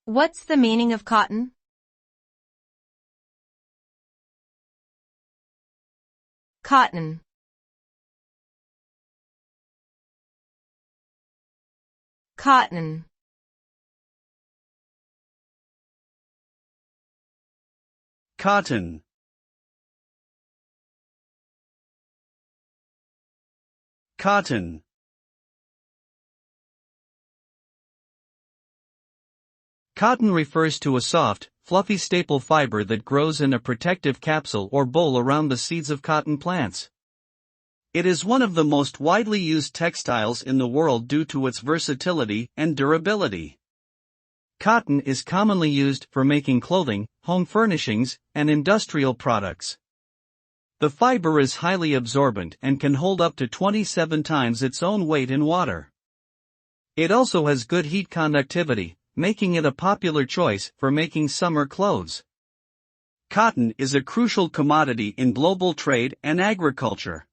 What's the meaning of cotton? Cotton. Cotton. Cotton. Cotton. Cotton refers to a soft, fluffy staple fiber that grows in a protective capsule or bowl around the seeds of cotton plants. It is one of the most widely used textiles in the world due to its versatility and durability. Cotton is commonly used for making clothing, home furnishings, and industrial products. The fiber is highly absorbent and can hold up to 27 times its own weight in water. It also has good heat conductivity, making it a popular choice for making summer clothes. Cotton is a crucial commodity in global trade and agriculture.